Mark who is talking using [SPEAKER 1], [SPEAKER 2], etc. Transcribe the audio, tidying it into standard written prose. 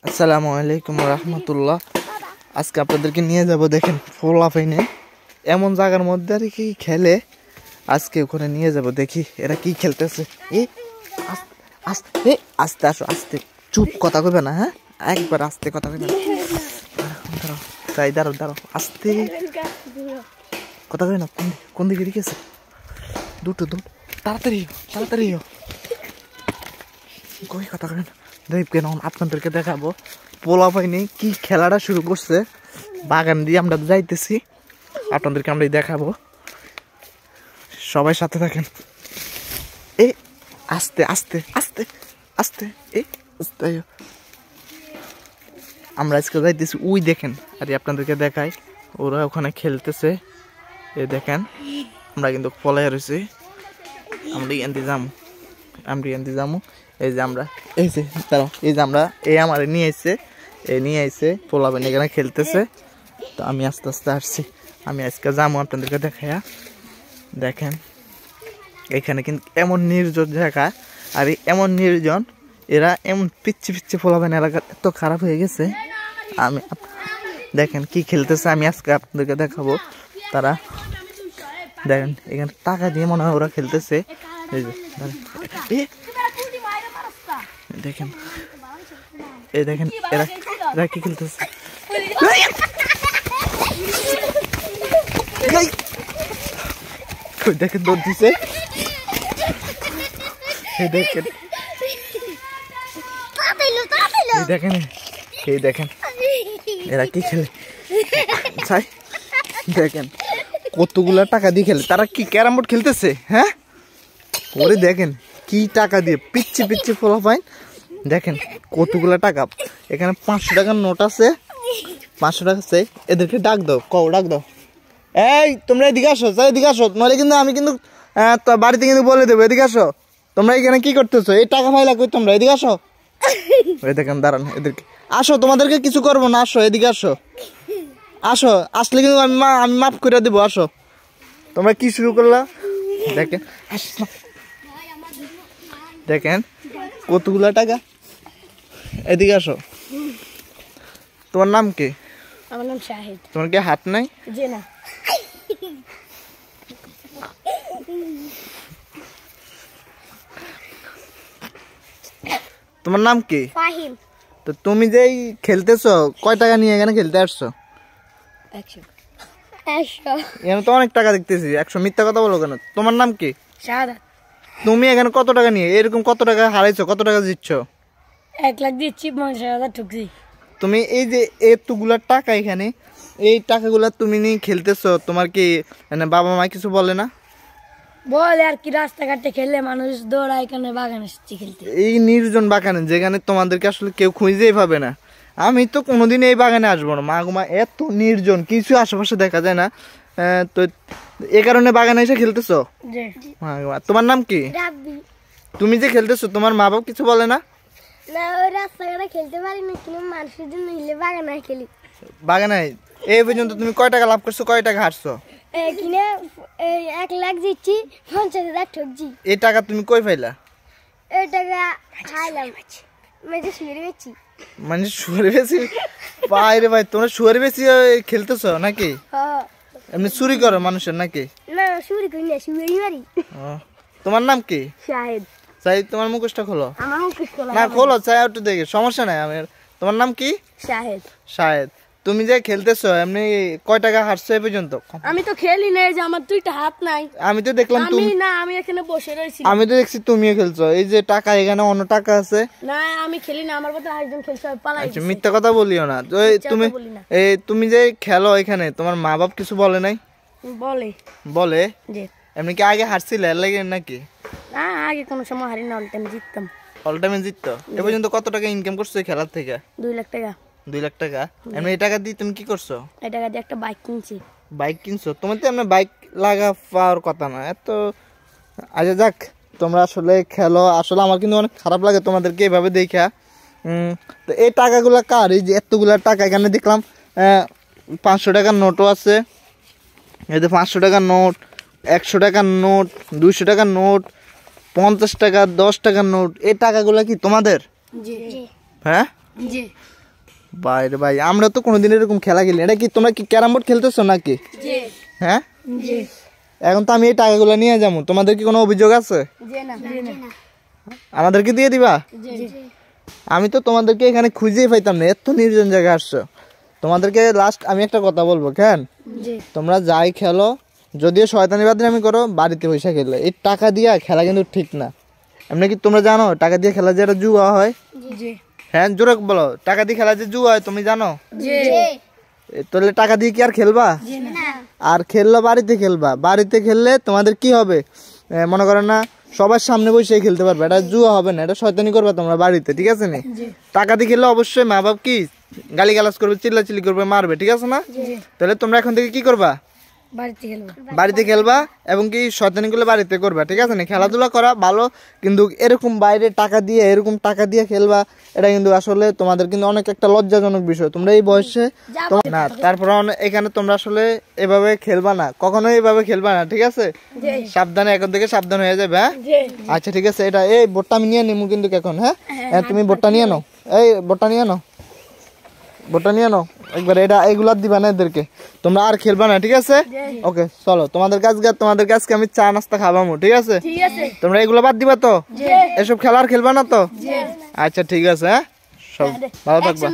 [SPEAKER 1] আসসালামু আলাইকুম রহমতুল্লাহ। আজকে আপনাদেরকে নিয়ে যাব দেখেন পোলাপাইনে এমন জায়গার মধ্যে আর কি খেলে। আজকে ওখানে নিয়ে যাব, দেখি এরা কি খেলতেছে। আস্তে আস্তে আসো, আস্তে, চুপ, কথা কইবে না, হ্যাঁ একবার আস্তে কথা কইবে না। দাঁড়াও, তাই দাঁড়াও দাঁড়াও, আস্তে কথা কই না। কোন দিকে রেখেছে? দুটো তাড়াতাড়ি তাড়াতাড়ি কই কথা কই না। দেখবেন আপনাদেরকে দেখাবো পোলাপাইনে কি খেলাটা শুরু করছে। বাগান দিয়ে আমরা যাইতেছি, আপনাদেরকে আমরা দেখাবো, সবাই সাথে থাকেন। এ আস্তে আস্তে আস্তে আস্তে আস্তে আমরা আজকে যাইতেছি। ওই দেখেন, আরে আপনাদেরকে দেখাই, ওরা ওখানে খেলতেছে। এ দেখেন, আমরা কিন্তু পলাইয়া রয়েছি। আমরা এনতে যামু। এই যে আমরা, এই যে দাঁড়াও, এই যে আমরা, আমার নিয়ে আইছে পোলাপাইন এখানে খেলতেছে। তো আমি আস্তে আস্তে আসছি, আমি আজকে যাবো আপনাদেরকে দেখাইয়া। দেখেন এখানে কিন্তু এমন নির্জন জায়গা, আর এমন নির্জন, এরা এমন পিচ্ছি পোলাপাইন এলাকা এত খারাপ হয়ে গেছে। আমি দেখেন কি খেলতেছে, আমি আজকে আপনাদেরকে দেখাবো। তারা দেখেন এখানে টাকা দিয়ে মনে হয় ওরা খেলতেছে। এই যে দেখেন, এই দেখেন এরা কি খেলতেছে। দেখেন দৌড় দিছে, দেখেন এই দেখেন এরা কি খেলে। দেখেন কতগুলা টাকা দিয়ে খেলে, তারা কি ক্যারাম বোর্ড খেলতেছে, হ্যাঁ ওরে দেখেন কি টাকা দিয়ে, পিচ্ছি পোলাপাইন। দেখেন কতগুলা টাকা, এখানে 500 টাকার নোট আছে, 500 টাকা আছে। এদেরকে ডাক দাও, ডাক দাও, এই তোমরা এদিকে আসো, এদিকে আসো, নইলে কিন্তু আমি কিন্তু বাড়িতে কিন্তু বলে দেবো। এদিকে আসো, তোমরা এখানে কি করতেছো, এই টাকা ফাইলা কই তোমরা, এদিকে আসো। ওই দেখেন দাঁড়ান, এদেরকে আসো, তোমাদেরকে কিছু করবো না, আসো এদিকে আসো, আসলে কিন্তু আমি মাফ করে দেবো। আসো, তোমরা কি শুরু করলা। দেখেন কতগুলা টাকা, এদিকে আসো। তোমার নাম কি?
[SPEAKER 2] আমার নাম শাহিদ।
[SPEAKER 1] তোমার কি হাত নাই?
[SPEAKER 2] জি না।
[SPEAKER 1] তোমার নাম কি?
[SPEAKER 2] ফাহিম।
[SPEAKER 1] তো তুমি যে খেলতেছো, কয় টাকা নিয়ে এখানে খেলতে আসছো?
[SPEAKER 2] 100।
[SPEAKER 1] এখানে তো অনেক টাকা দেখতেছি। 100 মিথ্যা কথা বলো কেন? তোমার নাম কি?
[SPEAKER 2] শাহাদাত।
[SPEAKER 1] তুমি এখানে কত টাকা নিয়ে, এরকম কত টাকা হারাইছো, কত টাকা জিতছো?
[SPEAKER 2] 1 লাখ দিচ্ছি, 50,000 ঠকছি।
[SPEAKER 1] তুমি এই যে এতগুলা টাকা, এখানে এই টাকাগুলা তুমি নিয়ে খেলতেছো, তোমার কি মানে বাবা মা কিছু বলে না?
[SPEAKER 2] বলে আর কি, রাস্তাঘাটে খেললে মানুষ দৌড়ায়, এখানে বাগানে এসেছি খেলতে।
[SPEAKER 1] এই নির্জন বাগানে, যেখানে তোমাদেরকে আসলে কেউ খুঁজেই পাবে না। আমি তো কোনোদিন এই বাগানে আসবো না, মা এত নির্জন, কিছু আশেপাশে দেখা যায় না। তো এই কারণে বাগানে এসে খেলতেছো। তোমার নাম কি? তুমি যে খেলতেছো, তোমার মা বাবা কিছু বলে না?
[SPEAKER 2] না, ওই রাস্তাঘাটে খেলতে পারি না, কিন্তু মানুষের জন্য বাগানে খেলি।
[SPEAKER 1] বাগানে এই পর্যন্ত তুমি কয় টাকা লাভ করছো, কয় টাকা হারছো?
[SPEAKER 2] কিনে 1 লাখ দিচ্ছি, 50,000 ঠকছি।
[SPEAKER 1] এই টাকা তুমি কই পাইলা?
[SPEAKER 2] এই টাকা খাইলাম, শুয়ে বেচি।
[SPEAKER 1] মানে শুয়ারে বেশি? বাইরে ভাই, তোমরা শুয়ারে বেশি খেলতেছো নাকি? এমনি চুরি করো মানুষের নাকি?
[SPEAKER 2] না, চুরি করি না, শুয়ারি মারি।
[SPEAKER 1] তোমার নাম কি?
[SPEAKER 2] শাহিদ।
[SPEAKER 1] চাই তোমার মুখোশটা খোলো।
[SPEAKER 2] আমার মুখোশ খোলা
[SPEAKER 1] না খোলো, চাই একটু দেখে, সমস্যা নাই। তোমার নাম কি? শাহেদ। তুমি যে খেলতেছো, এমনি কয় টাকা হারছো এই পর্যন্ত?
[SPEAKER 2] আমি তো খেলি না, যে আমার 2টা হাত নাই।
[SPEAKER 1] আমি তো দেখলাম
[SPEAKER 2] আমি এখানে বসে রইছি।
[SPEAKER 1] আমি তো দেখছি তুমিও খেলছো। এই যে টাকা, এখানে অন্য টাকা আছে।
[SPEAKER 2] না, আমি খেলি না, আমার কথা আরেকজন খেলছে, পালাই।
[SPEAKER 1] আচ্ছা, মিথ্যা কথা বলিও না। তো তুমি যে খেলো এখানে, তোমার মা বাপ কিছু বলে নাই? বলে। এমনি কি আগে হারছিলে এর লাগে নাকি?
[SPEAKER 2] না, আগে কোনো সময় হারি না, অল টাইম জিততাম।
[SPEAKER 1] অল টাইম জিততো? এ পর্যন্ত কত টাকা ইনকাম করছো এই খেলার থেকে?
[SPEAKER 2] 2 লাখ টাকা।
[SPEAKER 1] 2 লাখ টাকা? এমনি এই টাকা দিয়ে তুমি কি করছো?
[SPEAKER 2] এই টাকা দিয়ে একটা বাইক কিনছি।
[SPEAKER 1] বাইক কিনছো? তোমার তো এমনি বাইক লাগা পাওয়ার কথা না এত। আচ্ছা যাক, তোমরা আসলে খেলো। আসলে আমার কিন্তু অনেক খারাপ লাগে তোমাদেরকে এইভাবে দেখা। তো এই টাকাগুলা কার? এই যে এতগুলা টাকা, এখানে দেখলাম 500 টাকার নোটও আছে। এই যে 500 টাকার নোট, 100 টাকার নোট, 200 টাকার নোট, 50 টাকা, 10 টাকার নোট। এই টাকাগুলা কি তোমাদের?
[SPEAKER 2] জি।
[SPEAKER 1] হ্যাঁ,
[SPEAKER 2] জি
[SPEAKER 1] বাইরে ভাই, আমরা তো কোনোদিন এরকম খেলা খেলি। এটা কি তোমরা কি ক্যারাম বোর্ড খেলতেছো নাকি?
[SPEAKER 2] জি
[SPEAKER 1] হ্যাঁ,
[SPEAKER 2] জি
[SPEAKER 1] এখন তো আমি এই টাকাগুলো নিয়ে যাবো, তোমাদের কি কোনো অভিযোগ আছে?
[SPEAKER 2] জি না
[SPEAKER 1] আমাদেরকে দিয়ে দিবা?
[SPEAKER 2] জি
[SPEAKER 1] আমি তো তোমাদেরকে এখানে খুঁজেই পাইতাম না, এত নির্জন জায়গায় আসছো। তোমাদেরকে লাস্ট আমি একটা কথা বলবো, কেন
[SPEAKER 2] জি
[SPEAKER 1] তোমরা যাই খেলো, যদিও শয়তানি বাদরামি করো, বাড়িতে পয়সা খেললে এই টাকা দিয়ে খেলা কিন্তু ঠিক না। এমনি কি তোমরা জানো টাকা দিয়ে খেলা যে একটা জুয়া হয়?
[SPEAKER 2] জি
[SPEAKER 1] হ্যাঁ জোরে বলো, টাকা দিয়ে খেলা যে জুয়া হয় তুমি জানো?
[SPEAKER 2] জি
[SPEAKER 1] তাহলে টাকা দিয়ে কি আর খেলবা? আর খেললো বাড়িতে খেলবা। বাড়িতে খেললে তোমাদের কি হবে, মনে করো না সবার সামনে বসে খেলতে পারবে, এটা জুয়া হবে না, এটা শয়তানি করবা তোমরা বাড়িতে, ঠিক আছে না? টাকা দিয়ে খেললে অবশ্যই মা বাপ কি গালিগালাজ করবে, চিল্লাচিল্লি করবে, মারবে, ঠিক আছে না? তাহলে তোমরা এখন থেকে কি করবা?
[SPEAKER 2] বাড়িতে খেলবো
[SPEAKER 1] বাড়িতে খেলবা, এবং কি শয়তানি করলে বাড়িতে করবা, ঠিক আছে না? খেলাধুলা করা ভালো, কিন্তু এরকম বাইরে টাকা দিয়ে এরকম টাকা দিয়ে খেলবা, এটা কিন্তু আসলে তোমাদের কিন্তু অনেক একটা লজ্জাজনক বিষয়। তোমরা এই বয়সে না, তারপরে এখানে তোমরা আসলে এভাবে খেলবা না, কখনোই এভাবে খেলবা না, ঠিক আছে? সাবধানে, এখন থেকে সাবধান হয়ে যাবে। হ্যাঁ আচ্ছা ঠিক আছে। এটা এই বোর্ডটা আমি নিয়ে নিবো কিন্তু এখন। হ্যাঁ তুমি বোর্ডটা নিয়ে নাও, এই বোর্ডটা নিয়ে নাও, বোর্ডটা নিয়ে নাও একবার। এটা এগুলা দিবা না এদেরকে, তোমরা আর খেলবা না, ঠিক আছে? ওকে চলো, তোমাদের কাছকে আমি চা নাস্তা খাওয়াবো, ঠিক আছে? তোমরা এগুলো বাদ দিবা তো, এসব খেলা আর খেলবা না তো? আচ্ছা ঠিক আছে। হ্যাঁ সব ভালো থাকবা।